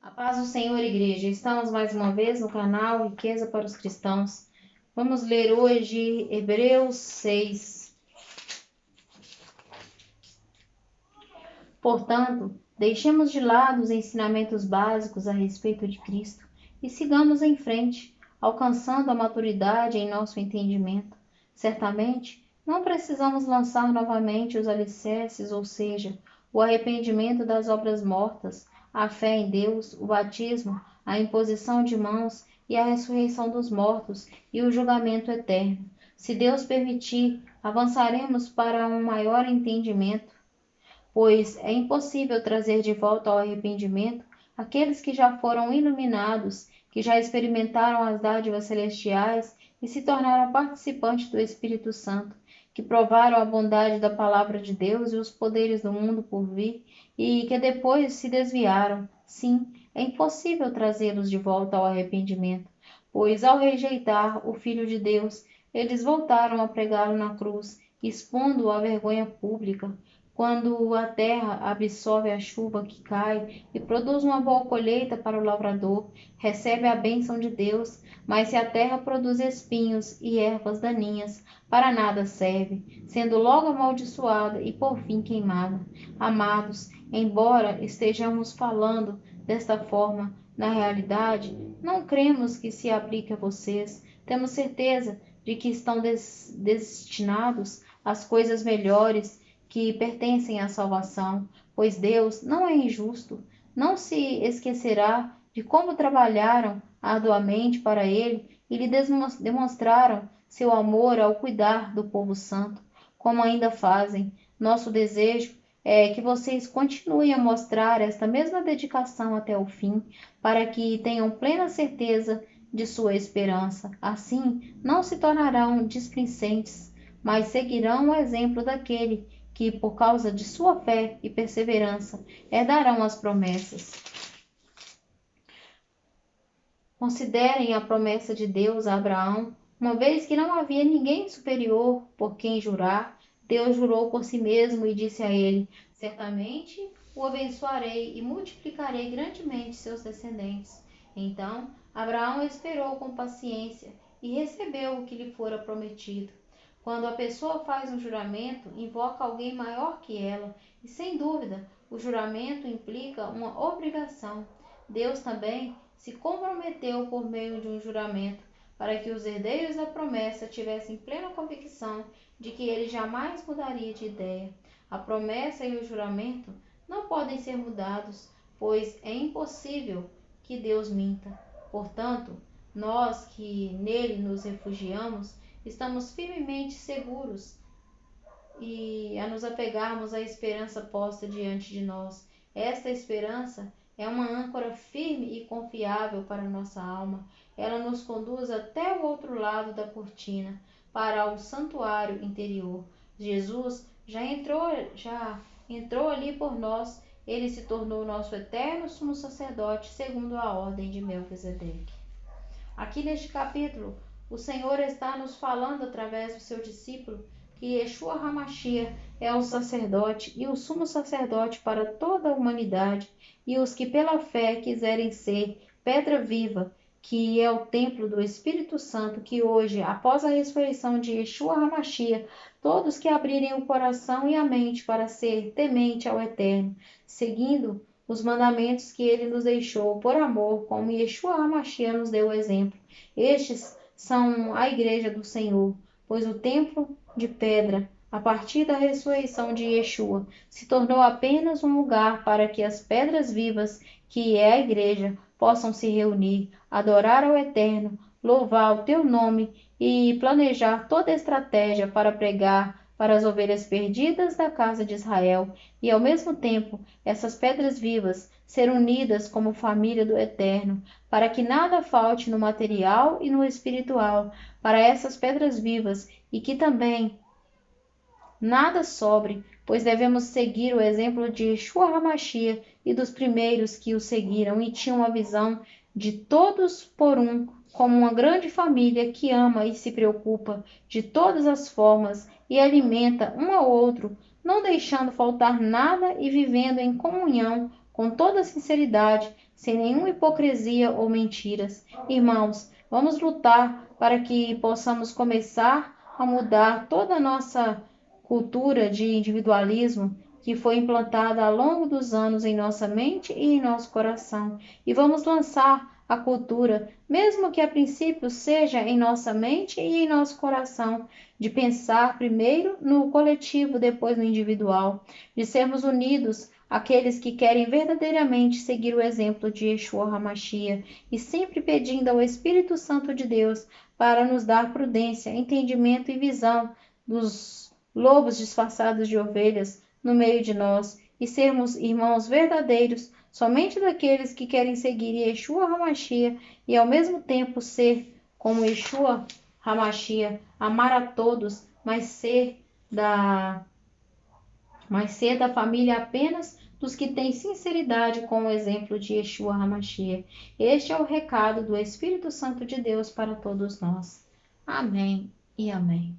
A paz do Senhor, igreja. Estamos mais uma vez no canal Riqueza para os Cristãos. Vamos ler hoje Hebreus 6. Portanto, deixemos de lado os ensinamentos básicos a respeito de Cristo e sigamos em frente, alcançando a maturidade em nosso entendimento. Certamente, não precisamos lançar novamente os alicerces, ou seja, o arrependimento das obras mortas, a fé em Deus, o batismo, a imposição de mãos e a ressurreição dos mortos e o julgamento eterno. Se Deus permitir, avançaremos para um maior entendimento, pois é impossível trazer de volta ao arrependimento aqueles que já foram iluminados, que já experimentaram as dádivas celestiais e se tornaram participantes do Espírito Santo, que provaram a bondade da palavra de Deus e os poderes do mundo por vir, e que depois se desviaram. Sim, é impossível trazê-los de volta ao arrependimento, pois ao rejeitar o Filho de Deus, eles voltaram a pregá-lo na cruz, expondo-o à vergonha pública. Quando a terra absorve a chuva que cai e produz uma boa colheita para o lavrador, recebe a bênção de Deus, mas se a terra produz espinhos e ervas daninhas, para nada serve, sendo logo amaldiçoada e por fim queimada. Amados, embora estejamos falando desta forma, na realidade, não cremos que se aplique a vocês. Temos certeza de que estão destinados às coisas melhores que pertencem à salvação, pois Deus não é injusto, não se esquecerá de como trabalharam arduamente para Ele e lhe demonstraram seu amor ao cuidar do povo santo, como ainda fazem. Nosso desejo é que vocês continuem a mostrar esta mesma dedicação até o fim, para que tenham plena certeza de sua esperança. Assim, não se tornarão displicentes, mas seguirão o exemplo daquele que, por causa de sua fé e perseverança, herdarão as promessas. Considerem a promessa de Deus a Abraão, uma vez que não havia ninguém superior por quem jurar. Deus jurou por si mesmo e disse a ele: certamente o abençoarei e multiplicarei grandemente seus descendentes. Então, Abraão esperou com paciência e recebeu o que lhe fora prometido. Quando a pessoa faz um juramento, invoca alguém maior que ela, e sem dúvida, o juramento implica uma obrigação. Deus também se comprometeu por meio de um juramento, para que os herdeiros da promessa tivessem plena convicção de que ele jamais mudaria de ideia. A promessa e o juramento não podem ser mudados, pois é impossível que Deus minta. Portanto, nós que nele nos refugiamos, estamos firmemente seguros e a nos apegarmos à esperança posta diante de nós. Esta esperança é uma âncora firme e confiável para nossa alma. Ela nos conduz até o outro lado da cortina, para o santuário interior. Jesus já entrou ali por nós. Ele se tornou nosso eterno sumo sacerdote, segundo a ordem de Melquisedeque. Aqui neste capítulo, o Senhor está nos falando através do seu discípulo que Yeshua HaMashiach é o sacerdote e o sumo sacerdote para toda a humanidade, e os que pela fé quiserem ser pedra viva, que é o templo do Espírito Santo, que hoje, após a ressurreição de Yeshua HaMashiach, todos que abrirem o coração e a mente para ser temente ao Eterno, seguindo os mandamentos que ele nos deixou por amor, como Yeshua HaMashiach nos deu o exemplo. Estes são a igreja do Senhor, pois o templo de pedra, a partir da ressurreição de Yeshua, se tornou apenas um lugar para que as pedras vivas, que é a igreja, possam se reunir, adorar ao Eterno, louvar o teu nome e planejar toda a estratégia para pregar para as ovelhas perdidas da casa de Israel, e ao mesmo tempo essas pedras vivas ser unidas como família do Eterno, para que nada falte no material e no espiritual para essas pedras vivas, e que também nada sobre, pois devemos seguir o exemplo de Yeshua HaMashiach e dos primeiros que o seguiram e tinham a visão de todos por um, como uma grande família que ama e se preocupa de todas as formas e alimenta um ao outro, não deixando faltar nada e vivendo em comunhão com toda sinceridade, sem nenhuma hipocrisia ou mentiras. Irmãos, vamos lutar para que possamos começar a mudar toda a nossa cultura de individualismo que foi implantada ao longo dos anos em nossa mente e em nosso coração. E vamos lançar a cultura, mesmo que a princípio seja em nossa mente e em nosso coração, de pensar primeiro no coletivo, depois no individual, de sermos unidos aqueles que querem verdadeiramente seguir o exemplo de Yeshua HaMashiach e sempre pedindo ao Espírito Santo de Deus para nos dar prudência, entendimento e visão dos lobos disfarçados de ovelhas no meio de nós e sermos irmãos verdadeiros somente daqueles que querem seguir Yeshua HaMashiach e ao mesmo tempo ser como Yeshua HaMashiach, amar a todos, mas ser da família apenas dos que têm sinceridade com o exemplo de Yeshua HaMashiach. Este é o recado do Espírito Santo de Deus para todos nós. Amém e amém.